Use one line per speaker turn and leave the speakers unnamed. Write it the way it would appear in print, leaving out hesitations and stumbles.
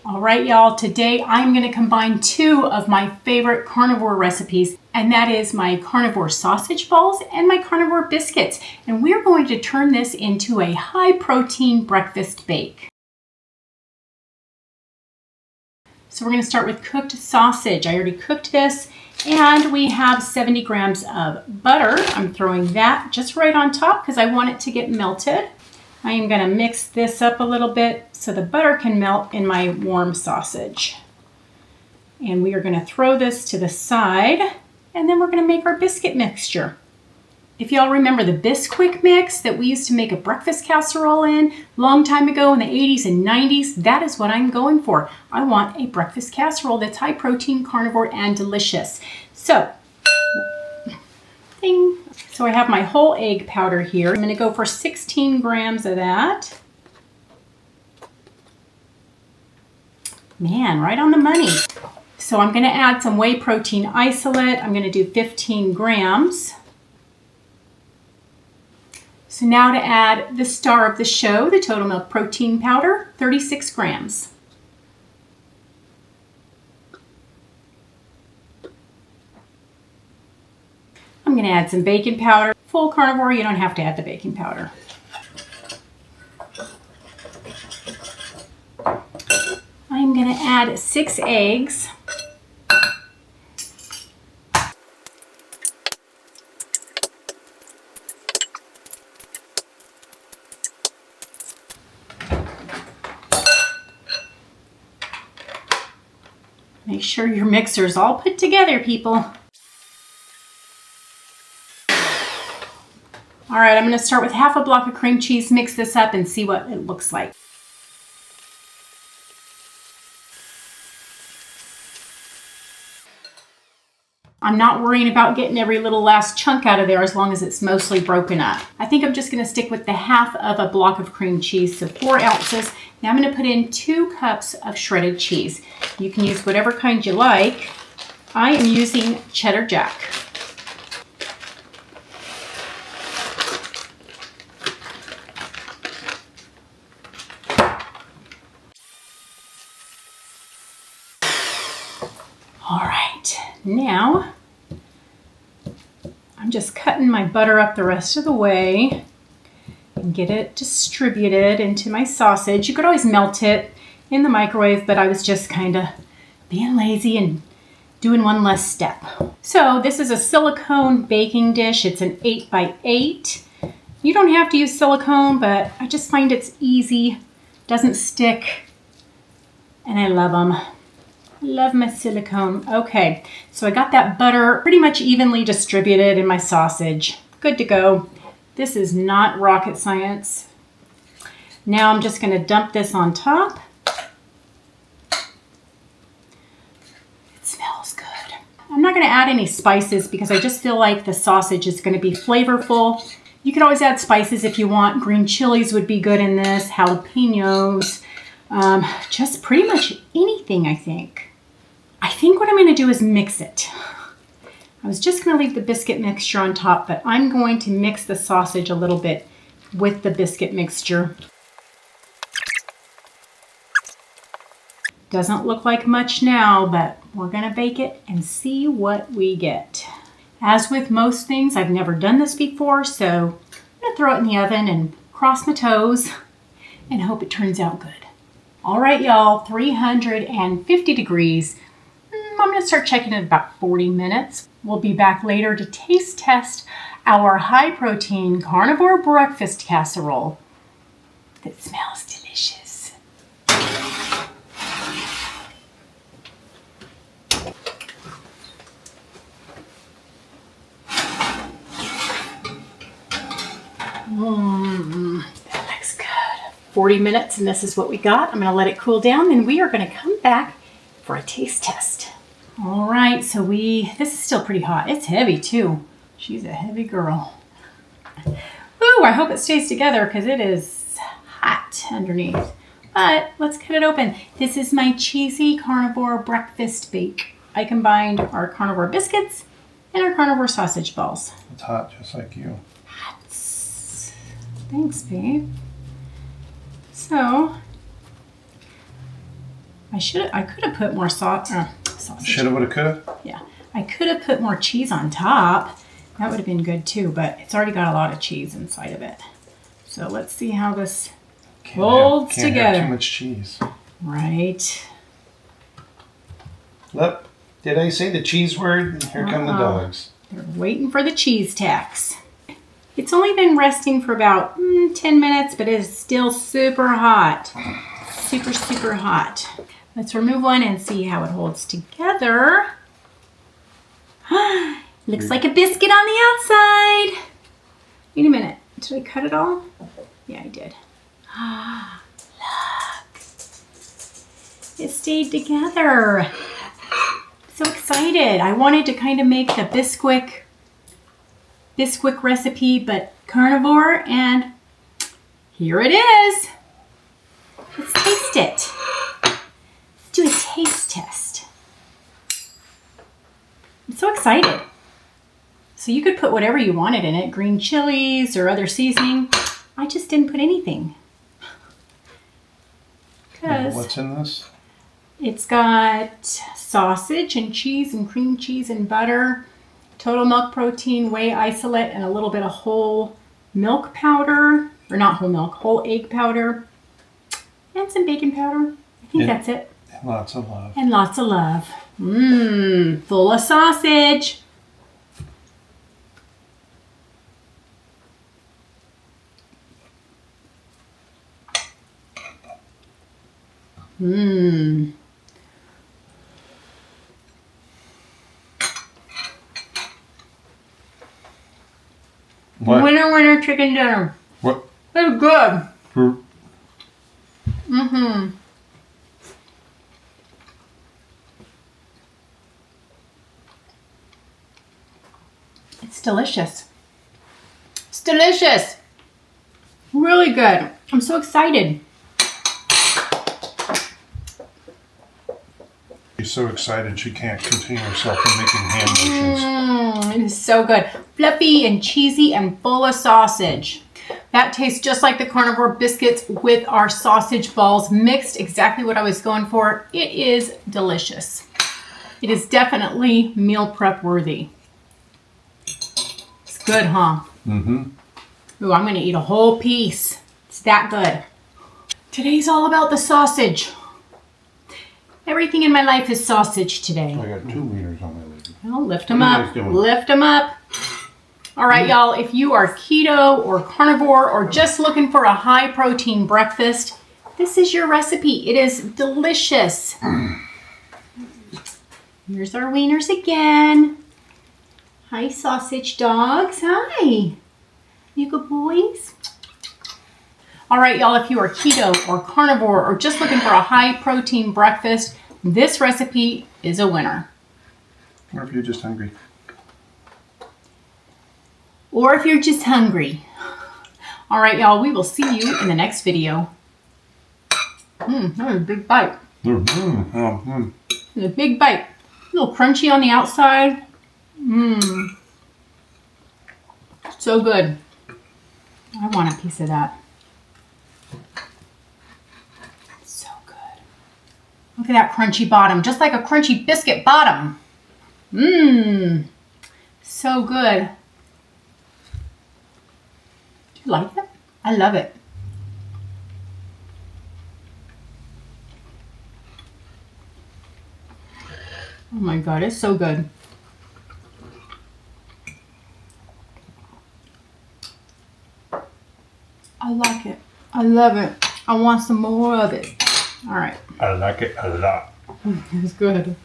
All right, y'all, today I'm going to combine two of my favorite carnivore recipes, and that is my carnivore sausage balls and my carnivore biscuits. And we're going to turn this into a high-protein breakfast bake. So we're going to start with cooked sausage. I already cooked this, and we have 70 grams of butter. I'm throwing that just right on top because I want it to get melted. I am going to mix this up a little bit so the butter can melt in my warm sausage. And we are going to throw this to the side, and then we're going to make our biscuit mixture. If y'all remember the Bisquick mix that we used to make a breakfast casserole in a long time ago in the 80s and 90s, that is what I'm going for. I want a breakfast casserole that's high protein, carnivore, and delicious. So, ding. So I have my whole egg powder here. I'm going to go for 16 grams of that. Man, right on the money. So I'm going to add some whey protein isolate. I'm going to do 15 grams. So now to add the star of the show, the total milk protein powder, 36 grams. I'm going to add some baking powder. Full carnivore, you don't have to add the baking powder. I'm going to add 6 eggs. Make sure your mixer's all put together, people. All right, I'm going to start with half a block of cream cheese, mix this up, and see what it looks like. I'm not worrying about getting every little last chunk out of there as long as it's mostly broken up. I think I'm just going to stick with the half of a block of cream cheese, so 4 ounces. Now I'm going to put in 2 cups of shredded cheese. You can use whatever kind you like. I am using cheddar jack. All right, now I'm just cutting my butter up the rest of the way and get it distributed into my sausage. You could always melt it in the microwave, but I was just kind of being lazy and doing one less step. So this is a silicone baking dish. It's an 8 by 8. You don't have to use silicone, but I just find it's easy, doesn't stick, and I love them. Love my silicone. Okay, so I got that butter pretty much evenly distributed in my sausage. Good to go. This is not rocket science. Now I'm just going to dump this on top. It smells good. I'm not going to add any spices because I just feel like the sausage is going to be flavorful. You can always add spices if you want. Green chilies would be good in this, jalapenos, just pretty much anything, I think. I think what I'm going to do is mix it. I was just going to leave the biscuit mixture on top, but I'm going to mix the sausage a little bit with the biscuit mixture. Doesn't look like much now, but we're going to bake it and see what we get. As with most things, I've never done this before, so I'm going to throw it in the oven and cross my toes and hope it turns out good. All right, y'all, 350 degrees. I'm going to start checking in about 40 minutes. We'll be back later to taste test our high-protein carnivore breakfast casserole that smells delicious. That looks good. 40 minutes, and this is what we got. I'm going to let it cool down, and we are going to come back for a taste test. All right, so this is still pretty hot. It's heavy too. She's a heavy girl. Ooh, I hope it stays together because it is hot underneath. But let's cut it open. This is my cheesy carnivore breakfast bake. I combined our carnivore biscuits and our carnivore sausage balls.
It's hot, just like you.
Hot. Thanks, babe. So, I could have put more sausage.
Shoulda, woulda, coulda?
Yeah. I could have put more cheese on top. That would have been good too, but it's already got a lot of cheese inside of it. So let's see how this holds together.
Can't have too much cheese.
Right.
Look, did I say the cheese word? Here come the dogs.
They're waiting for the cheese tax. It's only been resting for about 10 minutes, but it is still super hot. Super, super hot. Let's remove one and see how it holds together. Looks like a biscuit on the outside. Wait a minute. Did I cut it all? Yeah, I did. Look. It stayed together. So excited. I wanted to kind of make the Bisquick recipe, but carnivore, and here it is. Let's taste it. Let's do a taste test. I'm so excited. So you could put whatever you wanted in it, green chilies or other seasoning. I just didn't put anything.
What's in this?
It's got sausage and cheese and cream cheese and butter, total milk protein, whey isolate, and a little bit of whole milk powder, or not whole milk, whole egg powder, and some baking powder. I think that's it.
And lots of love.
And lots of love. Full of sausage.
What?
Winner, winner, chicken dinner.
What?
It's good. It's delicious. It's delicious. Really good. I'm so excited.
She's so excited she can't contain herself from making hand motions.
It is so good. Fluffy and cheesy and full of sausage. That tastes just like the carnivore biscuits with our sausage balls mixed. Exactly what I was going for. It is delicious. It is definitely meal prep worthy. It's good, huh? Ooh, I'm going to eat a whole piece. It's that good. Today's all about the sausage. Everything in my life is sausage today.
I got 2 wieners on my leg.
Well, lift them up. Lift them up. All right, y'all. If you are keto or carnivore or just looking for a high protein breakfast, this is your recipe. It is delicious. Here's our wieners again. Hi, sausage dogs. Hi. You good boys? All right, y'all, if you are keto or carnivore or just looking for a high protein breakfast, this recipe is a winner.
Or if you're just hungry.
Or if you're just hungry. All right, y'all, we will see you in the next video. That was a big bite. A big bite. A little crunchy on the outside. So good. I want a piece of that. So good. Look at that crunchy bottom, just like a crunchy biscuit bottom. So good. Do you like it? I love it. Oh my God, it's so good. I like it. I love it. I want some more of it. All right.
I like it a lot.
It's good.